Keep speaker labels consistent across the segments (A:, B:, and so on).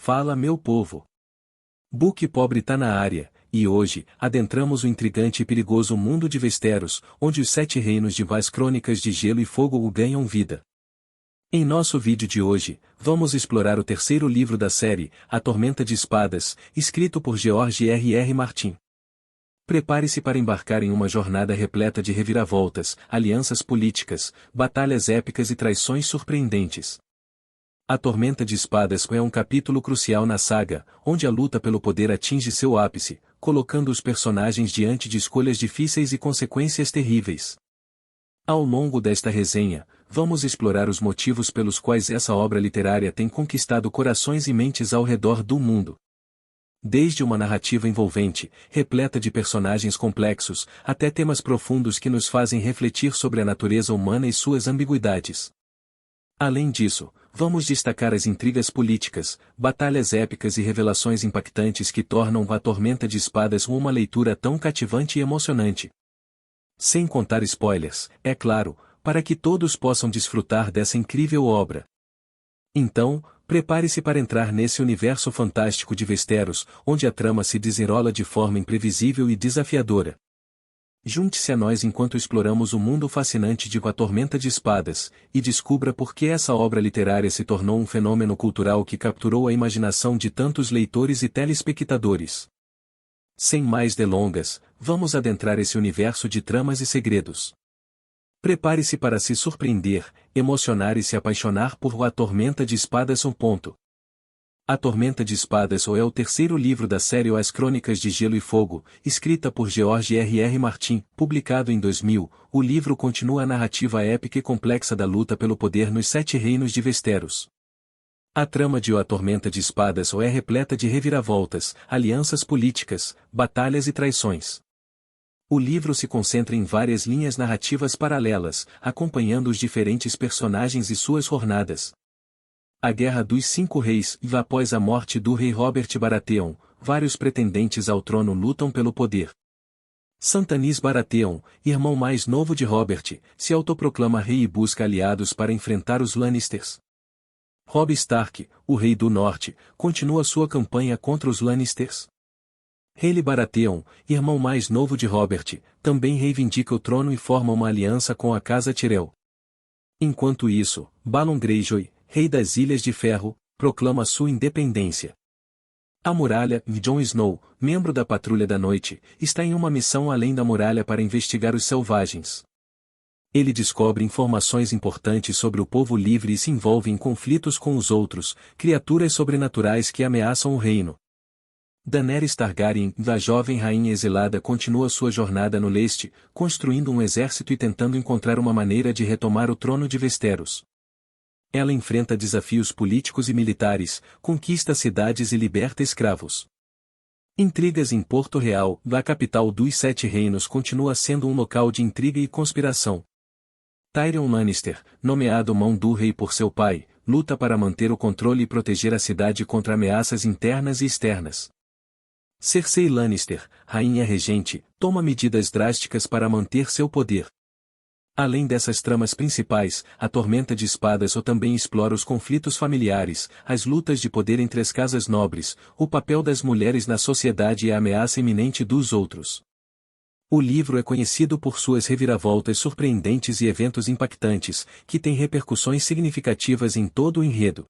A: Fala, meu povo! Book Pobre tá na área, e hoje, adentramos o intrigante e perigoso mundo de Westeros, onde os 7 reinos de Vaz Crônicas de Gelo e Fogo ganham vida. Em nosso vídeo de hoje, vamos explorar o terceiro livro da série, A Tormenta de Espadas, escrito por George R.R. Martin. Prepare-se para embarcar em uma jornada repleta de reviravoltas, alianças políticas, batalhas épicas e traições surpreendentes. A Tormenta de Espadas é um capítulo crucial na saga, onde a luta pelo poder atinge seu ápice, colocando os personagens diante de escolhas difíceis e consequências terríveis. Ao longo desta resenha, vamos explorar os motivos pelos quais essa obra literária tem conquistado corações e mentes ao redor do mundo. Desde uma narrativa envolvente, repleta de personagens complexos, até temas profundos que nos fazem refletir sobre a natureza humana e suas ambiguidades. Além disso, vamos destacar as intrigas políticas, batalhas épicas e revelações impactantes que tornam A Tormenta de Espadas uma leitura tão cativante e emocionante. Sem contar spoilers, é claro, para que todos possam desfrutar dessa incrível obra. Então, prepare-se para entrar nesse universo fantástico de Westeros, onde a trama se desenrola de forma imprevisível e desafiadora. Junte-se a nós enquanto exploramos o mundo fascinante de A Tormenta de Espadas, e descubra por que essa obra literária se tornou um fenômeno cultural que capturou a imaginação de tantos leitores e telespectadores. Sem mais delongas, vamos adentrar esse universo de tramas e segredos. Prepare-se para se surpreender, emocionar e se apaixonar por A Tormenta de Espadas. A Tormenta de Espadas é o terceiro livro da série As Crônicas de Gelo e Fogo, escrita por George R.R. Martin, publicado em 2000. O livro continua a narrativa épica e complexa da luta pelo poder nos 7 reinos de Westeros. A trama de A Tormenta de Espadas é repleta de reviravoltas, alianças políticas, batalhas e traições. O livro se concentra em várias linhas narrativas paralelas, acompanhando os diferentes personagens e suas jornadas. A Guerra dos 5 Reis, e após a morte do rei Robert Baratheon, vários pretendentes ao trono lutam pelo poder. Stannis Baratheon, irmão mais novo de Robert, se autoproclama rei e busca aliados para enfrentar os Lannisters. Robb Stark, o rei do norte, continua sua campanha contra os Lannisters. Hailey Baratheon, irmão mais novo de Robert, também reivindica o trono e forma uma aliança com a Casa Tyrell. Enquanto isso, Balon Greyjoy, rei das Ilhas de Ferro, proclama sua independência. A muralha, Jon Snow, membro da Patrulha da Noite, está em uma missão além da muralha para investigar os selvagens. Ele descobre informações importantes sobre o povo livre e se envolve em conflitos com os outros, criaturas sobrenaturais que ameaçam o reino. Daenerys Targaryen, a jovem rainha exilada, continua sua jornada no leste, construindo um exército e tentando encontrar uma maneira de retomar o trono de Westeros. Ela enfrenta desafios políticos e militares, conquista cidades e liberta escravos. Intrigas em Porto Real, a capital dos 7 reinos, continua sendo um local de intriga e conspiração. Tyrion Lannister, nomeado mão do rei por seu pai, luta para manter o controle e proteger a cidade contra ameaças internas e externas. Cersei Lannister, rainha regente, toma medidas drásticas para manter seu poder. Além dessas tramas principais, A Tormenta de Espadas também explora os conflitos familiares, as lutas de poder entre as casas nobres, o papel das mulheres na sociedade e a ameaça iminente dos outros. O livro é conhecido por suas reviravoltas surpreendentes e eventos impactantes, que têm repercussões significativas em todo o enredo.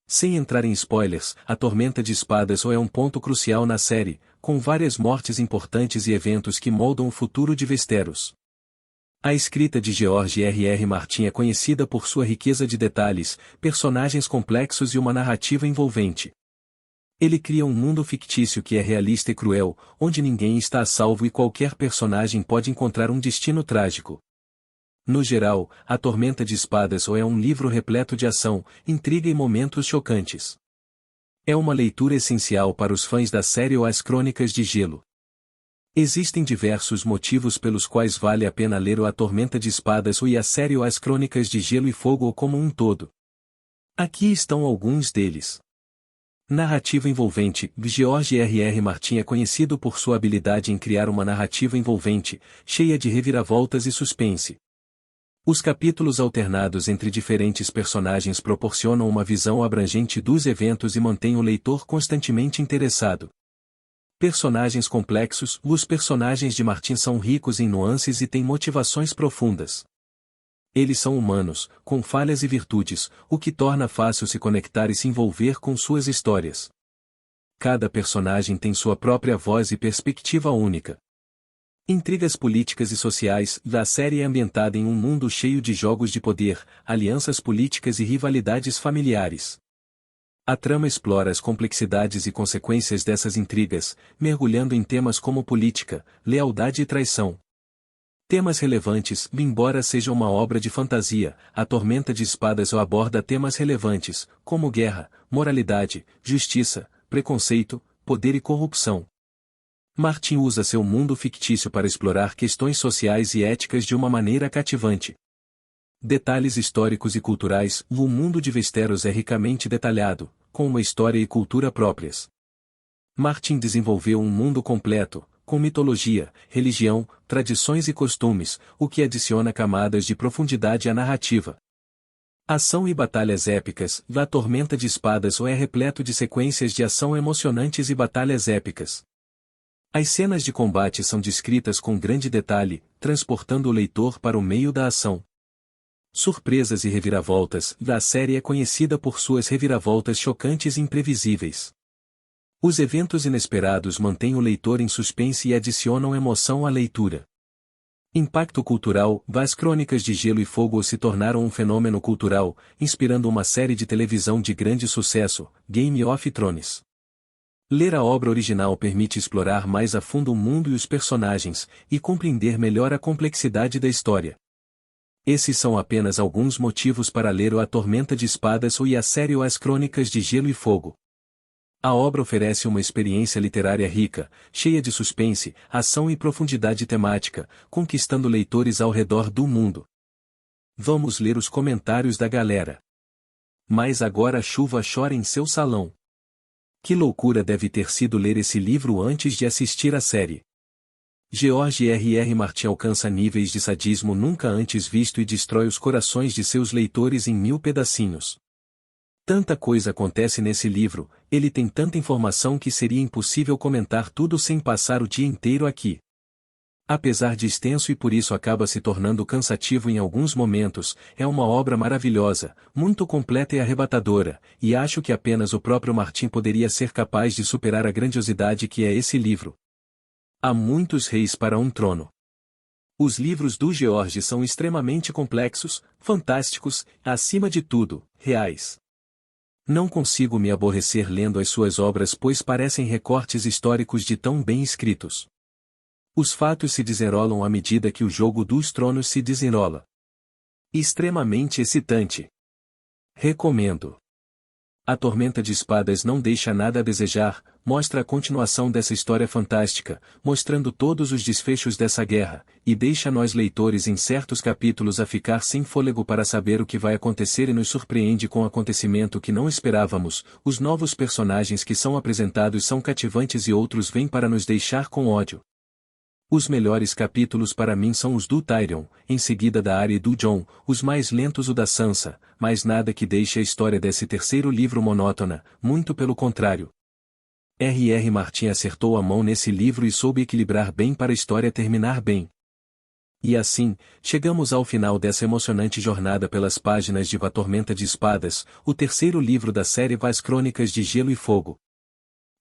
A: Sem entrar em spoilers, A Tormenta de Espadas é um ponto crucial na série, com várias mortes importantes e eventos que moldam o futuro de Westeros. A escrita de George R.R. Martin é conhecida por sua riqueza de detalhes, personagens complexos e uma narrativa envolvente. Ele cria um mundo fictício que é realista e cruel, onde ninguém está a salvo e qualquer personagem pode encontrar um destino trágico. No geral, A Tormenta de Espadas é um livro repleto de ação, intriga e momentos chocantes. É uma leitura essencial para os fãs da série As Crônicas de Gelo. Existem diversos motivos pelos quais vale a pena ler A Tormenta de Espadas e a série As Crônicas de Gelo e Fogo como um todo. Aqui estão alguns deles. Narrativa envolvente. George R.R. Martin é conhecido por sua habilidade em criar uma narrativa envolvente, cheia de reviravoltas e suspense. Os capítulos alternados entre diferentes personagens proporcionam uma visão abrangente dos eventos e mantêm o leitor constantemente interessado. Personagens complexos. Os personagens de Martin são ricos em nuances e têm motivações profundas. Eles são humanos, com falhas e virtudes, o que torna fácil se conectar e se envolver com suas histórias. Cada personagem tem sua própria voz e perspectiva única. Intrigas políticas e sociais. A série é ambientada em um mundo cheio de jogos de poder, alianças políticas e rivalidades familiares. A trama explora as complexidades e consequências dessas intrigas, mergulhando em temas como política, lealdade e traição. Temas relevantes. Embora seja uma obra de fantasia, A Tormenta de Espadas aborda temas relevantes, como guerra, moralidade, justiça, preconceito, poder e corrupção. Martin usa seu mundo fictício para explorar questões sociais e éticas de uma maneira cativante. Detalhes históricos e culturais. O mundo de Westeros é ricamente detalhado, com uma história e cultura próprias. Martin desenvolveu um mundo completo, com mitologia, religião, tradições e costumes, o que adiciona camadas de profundidade à narrativa. Ação e batalhas épicas. A Tormenta de Espadas é repleto de sequências de ação emocionantes e batalhas épicas. As cenas de combate são descritas com grande detalhe, transportando o leitor para o meio da ação. Surpresas e reviravoltas. A série é conhecida por suas reviravoltas chocantes e imprevisíveis. Os eventos inesperados mantêm o leitor em suspense e adicionam emoção à leitura. Impacto cultural. As Crônicas de Gelo e Fogo se tornaram um fenômeno cultural, inspirando uma série de televisão de grande sucesso, Game of Thrones. Ler a obra original permite explorar mais a fundo o mundo e os personagens, e compreender melhor a complexidade da história. Esses são apenas alguns motivos para ler A Tormenta de Espadas e a série As Crônicas de Gelo e Fogo. A obra oferece uma experiência literária rica, cheia de suspense, ação e profundidade temática, conquistando leitores ao redor do mundo. Vamos ler os comentários da galera. Mas agora a chuva chora em seu salão. Que loucura deve ter sido ler esse livro antes de assistir a série. George R. Martin alcança níveis de sadismo nunca antes visto e destrói os corações de seus leitores em 1000 pedacinhos. Tanta coisa acontece nesse livro, ele tem tanta informação que seria impossível comentar tudo sem passar o dia inteiro aqui. Apesar de extenso e por isso acaba se tornando cansativo em alguns momentos, é uma obra maravilhosa, muito completa e arrebatadora, e acho que apenas o próprio Martin poderia ser capaz de superar a grandiosidade que é esse livro. Há muitos reis para um trono. Os livros do George são extremamente complexos, fantásticos, acima de tudo, reais. Não consigo me aborrecer lendo as suas obras pois parecem recortes históricos de tão bem escritos. Os fatos se desenrolam à medida que o jogo dos tronos se desenrola. Extremamente excitante. Recomendo. A Tormenta de Espadas não deixa nada a desejar, mostra a continuação dessa história fantástica, mostrando todos os desfechos dessa guerra, e deixa nós leitores em certos capítulos a ficar sem fôlego para saber o que vai acontecer e nos surpreende com um acontecimento que não esperávamos. Os novos personagens que são apresentados são cativantes e outros vêm para nos deixar com ódio. Os melhores capítulos para mim são os do Tyrion, em seguida da Arya e do Jon, os mais lentos o da Sansa, mas nada que deixe a história desse terceiro livro monótona, muito pelo contrário. R. Martin acertou a mão nesse livro e soube equilibrar bem para a história terminar bem. E assim, chegamos ao final dessa emocionante jornada pelas páginas de A Tormenta de Espadas, o terceiro livro da série As Crônicas de Gelo e Fogo.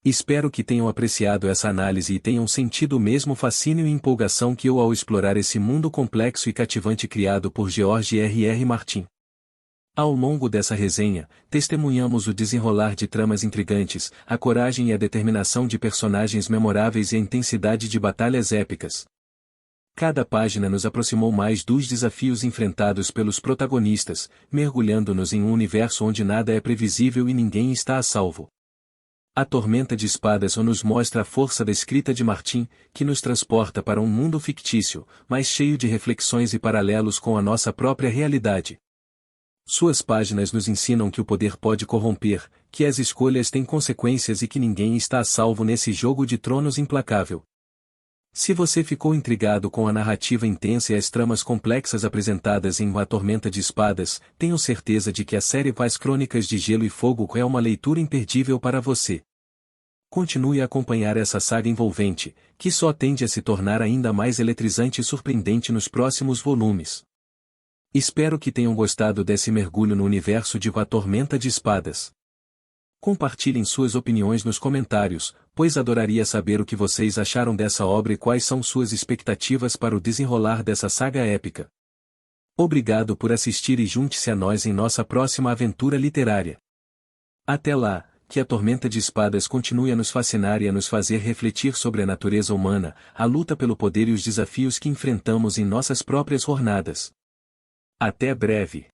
A: Espero que tenham apreciado essa análise e tenham sentido o mesmo fascínio e empolgação que eu ao explorar esse mundo complexo e cativante criado por George R. Martin. Ao longo dessa resenha, testemunhamos o desenrolar de tramas intrigantes, a coragem e a determinação de personagens memoráveis e a intensidade de batalhas épicas. Cada página nos aproximou mais dos desafios enfrentados pelos protagonistas, mergulhando-nos em um universo onde nada é previsível e ninguém está a salvo. A Tormenta de Espadas nos mostra a força da escrita de Martin, que nos transporta para um mundo fictício, mas cheio de reflexões e paralelos com a nossa própria realidade. Suas páginas nos ensinam que o poder pode corromper, que as escolhas têm consequências e que ninguém está a salvo nesse jogo de tronos implacável. Se você ficou intrigado com a narrativa intensa e as tramas complexas apresentadas em A Tormenta de Espadas, tenho certeza de que a série Vice Crônicas de Gelo e Fogo é uma leitura imperdível para você. Continue a acompanhar essa saga envolvente, que só tende a se tornar ainda mais eletrizante e surpreendente nos próximos volumes. Espero que tenham gostado desse mergulho no universo de A Tormenta de Espadas. Compartilhem suas opiniões nos comentários, pois adoraria saber o que vocês acharam dessa obra e quais são suas expectativas para o desenrolar dessa saga épica. Obrigado por assistir e junte-se a nós em nossa próxima aventura literária. Até lá, que A Tormenta de Espadas continue a nos fascinar e a nos fazer refletir sobre a natureza humana, a luta pelo poder e os desafios que enfrentamos em nossas próprias jornadas. Até breve.